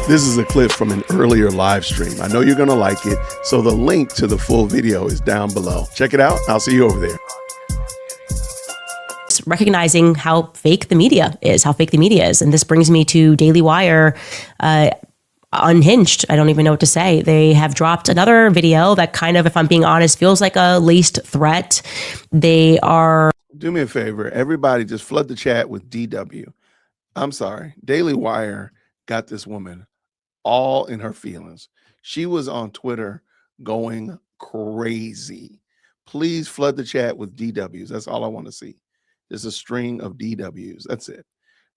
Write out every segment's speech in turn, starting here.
This is a clip from an earlier live stream. I know you're going to like it, so the link to the full video is down below. Check it out. I'll see you over there. Recognizing how fake the media is, And this brings me to Daily Wire, Unhinged. I don't even know what to say. They have dropped another video that kind of, if I'm being honest, feels like a laced threat. They are... Do me a favor. Everybody just flood the chat with DW. I'm sorry. Daily Wire got this woman all in her feelings. She was on Twitter going crazy. Please flood the chat with DWs. That's all I want to see. There's a string of DWs. That's it.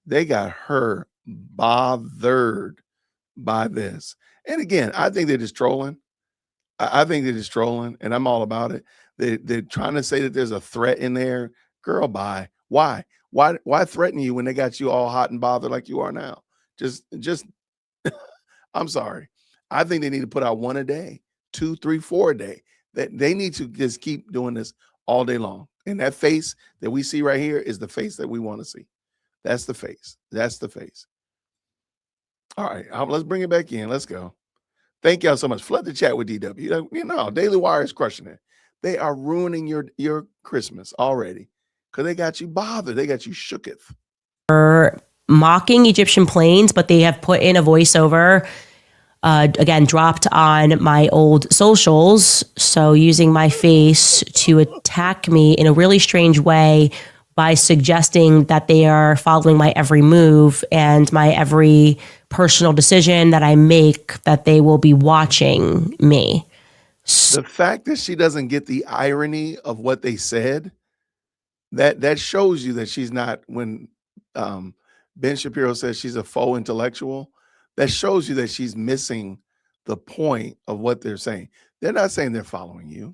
They got her bothered by this. And again, I think they're just trolling. I think they're just trolling, and I'm all about it. They're trying to say that there's a threat in there. Girl, bye. Why? Why threaten you when they got you all hot and bothered like you are now? Just I'm sorry. I think they need to put out 1 a day, 2, 3, 4 a day. That they need to just keep doing this all day long. And that face that we see right here is the face that we want to see. That's the face. That's the face. All right, let's bring it back in. Let's go. Thank y'all so much. Flood the chat with DW. You know, Daily Wire is crushing it. They are ruining your Christmas already because they got you bothered. They got you shooketh. Mocking Egyptian planes, but they have put in a voiceover, again, dropped on my old socials. So using my face to attack me in a really strange way by suggesting that they are following my every move and my every personal decision that I make, that they will be watching me. The fact that she doesn't get the irony of what they said, that shows you that she's not, when Ben Shapiro says she's a faux intellectual, that shows you that she's missing the point of what they're saying. They're not saying they're following you.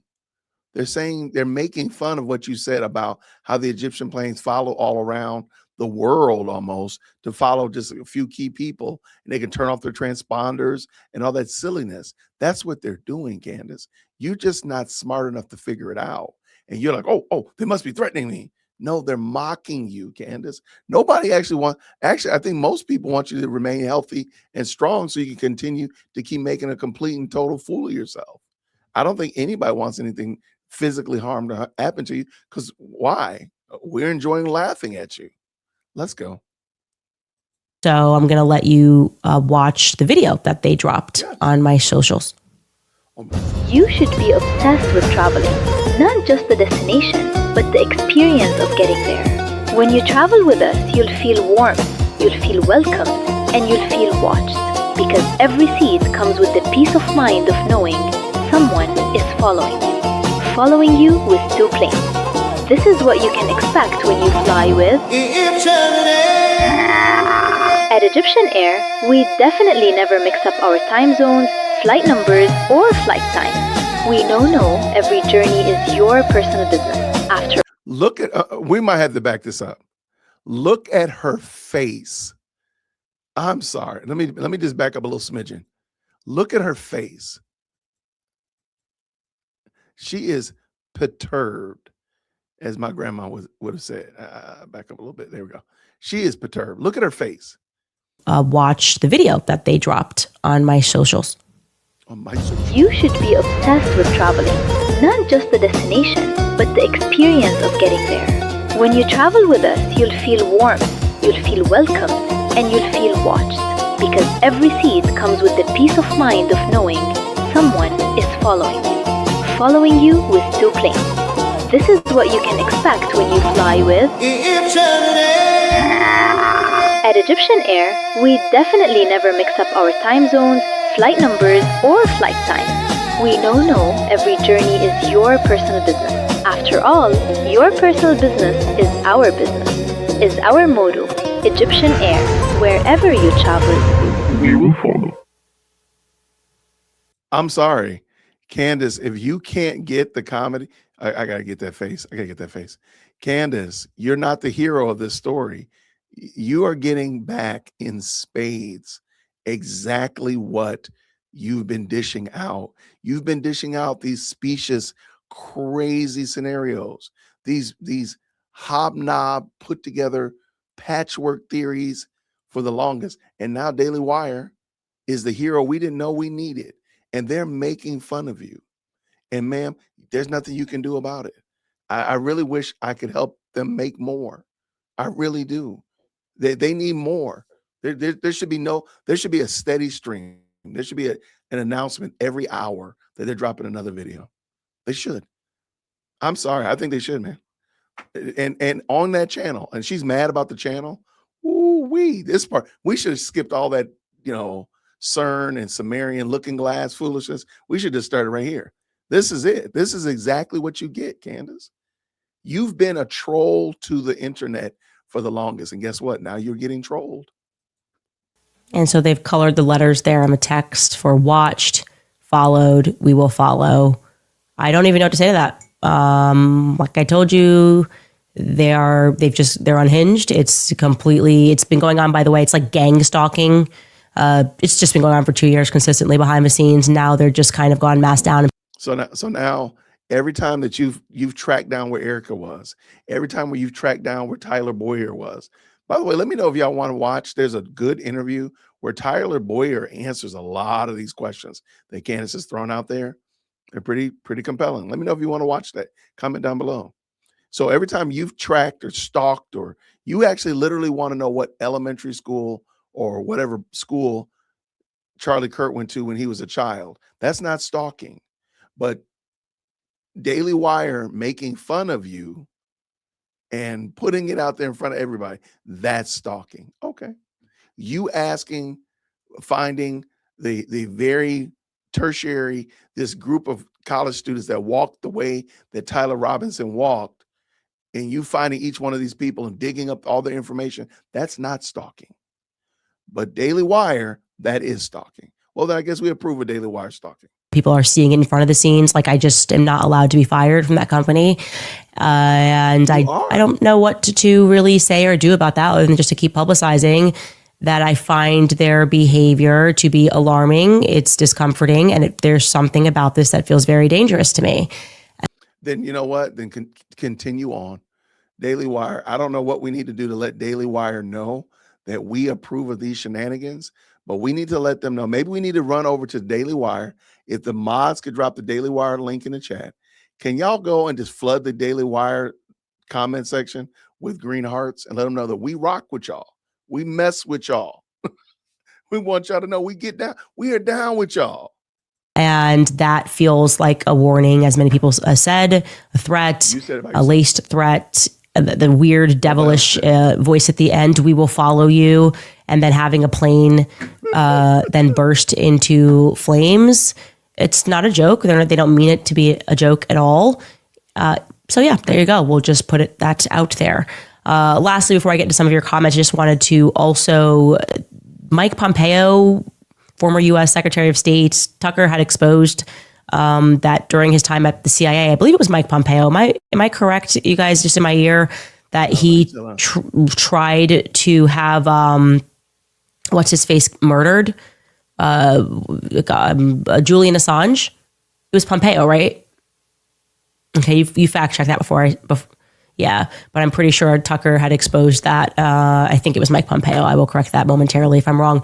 They're saying they're making fun of what you said about how the Egyptian planes follow all around the world almost to follow just a few key people, and they can turn off their transponders and all that silliness. That's what they're doing, Candace. You're just not smart enough to figure it out. And you're like, oh, they must be threatening me. No, they're mocking you, Candace. Nobody actually I think most people want you to remain healthy and strong so you can continue to keep making a complete and total fool of yourself. I don't think anybody wants anything physically harm to happen to you, because why? We're enjoying laughing at you. Let's go. So I'm going to let you watch the video that they dropped on my socials. You should be obsessed with traveling, not just the destination, but the experience of getting there. When you travel with us, you'll feel warm, you'll feel welcomed, and you'll feel watched, because every seat comes with the peace of mind of knowing someone is following you with 2 planes. This is what you can expect when you fly with At Egyptian Air, we definitely never mix up our time zones, flight numbers, or flight times. We know every journey is your personal business. After look at, we might have to back this up. Look at her face. I'm sorry. Let me just back up a little smidgen. Look at her face. She is perturbed, as my grandma would have said. Back up a little bit. There we go. She is perturbed. Look at her face. Watch the video that they dropped on my socials. You should be obsessed with traveling, not just the destination, but the experience of getting there. When you travel with us, you'll feel warm, you'll feel welcomed, and you'll feel watched, because every seat comes with the peace of mind of knowing someone is following you with 2 planes. This is what you can expect when you fly with At Egyptian Air, we definitely never mix up our time zones, flight numbers, or flight times. We know every journey is your personal business. After all, your personal business is our business, is our motto. Egyptian Air, wherever you travel, we will follow. I'm sorry, Candace, if you can't get the comedy, I gotta get that face. I gotta get that face. Candace, you're not the hero of this story. You are getting back in spades exactly what you've been dishing out. You've been dishing out these specious, crazy scenarios, these hobnob put together patchwork theories for the longest. And now Daily Wire is the hero we didn't know we needed. And they're making fun of you. And ma'am, there's nothing you can do about it. I really wish I could help them make more. I really do. They need more. There should be a steady stream. There should be an announcement every hour that they're dropping another video. They should. I'm sorry. I think they should, man. And on that channel, and she's mad about the channel. Ooh, this part, we should have skipped all that, CERN and Sumerian looking glass foolishness. We should just start right here. This is it. This is exactly what you get, Candace. You've been a troll to the internet for the longest. And guess what? Now you're getting trolled. And so they've colored the letters there on the text for watched, followed, we will follow. I don't even know what to say to that. Like I told you, they're unhinged. It's been going on, by the way. It's like gang stalking. It's just been going on for 2 years consistently behind the scenes. Now they're just kind of gone mass down. So now every time that you've tracked down where Erica was, every time where you've tracked down where Tyler Boyer was. By the way, let me know if y'all want to watch. There's a good interview where Tyler Boyer answers a lot of these questions that Candace has thrown out there. They're pretty compelling. Let me know if you want to watch that. Comment down below. So every time you've tracked or stalked, or you actually literally want to know what elementary school or whatever school Charlie Kirk went to when he was a child, that's not stalking. But Daily Wire making fun of you and putting it out there in front of everybody, that's stalking. Okay. You finding the very tertiary, this group of college students that walked the way that Tyler Robinson walked, and you finding each one of these people and digging up all their information, that's not stalking. But Daily Wire, that is stalking. Well, then I guess we approve of Daily Wire stalking. People are seeing it in front of the scenes. Like, I just am not allowed to be fired from that company. And I don't know what to really say or do about that, other than just to keep publicizing that I find their behavior to be alarming. It's discomforting. And there's something about this that feels very dangerous to me. Then you know what? Then continue on. Daily Wire, I don't know what we need to do to let Daily Wire know that we approve of these shenanigans, but we need to let them know. Maybe we need to run over to Daily Wire. If the mods could drop the Daily Wire link in the chat, can y'all go and just flood the Daily Wire comment section with green hearts and let them know that we rock with y'all. We mess with y'all. We want y'all to know we get down. We are down with y'all. And that feels like a warning, as many people said, a threat, a laced threat, the weird devilish voice at the end, we will follow you, and then having a plane then burst into flames. It's not a joke. They don't mean it to be a joke at all. So yeah, there you go. We'll just put that out there. Lastly, before I get to some of your comments, I just wanted to also, Mike Pompeo, former U.S. Secretary of State, Tucker had exposed that during his time at the CIA, I believe it was Mike Pompeo. Am I correct, you guys, just in my ear, that he tried to have, what's his face, murdered? Julian Assange? It was Pompeo, right? Okay, you fact check that before. Yeah, but I'm pretty sure Tucker had exposed that. I think it was Mike Pompeo. I will correct that momentarily if I'm wrong.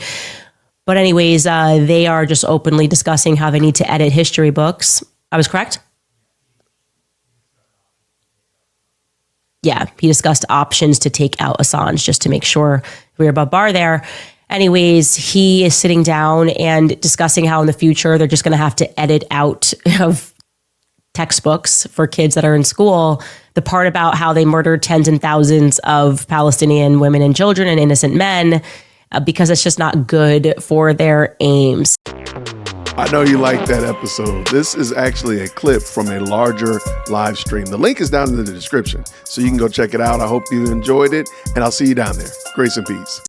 But anyways, they are just openly discussing how they need to edit history books. I was correct? Yeah, he discussed options to take out Assange, just to make sure we're above bar there. Anyways, he is sitting down and discussing how in the future they're just going to have to edit out of textbooks for kids that are in school the part about how they murdered tens and thousands of Palestinian women and children and innocent men, because it's just not good for their aims. I know you liked that episode. This is actually a clip from a larger live stream. The link is down in the description, so you can go check it out. I hope you enjoyed it, and I'll see you down there. Grace and peace.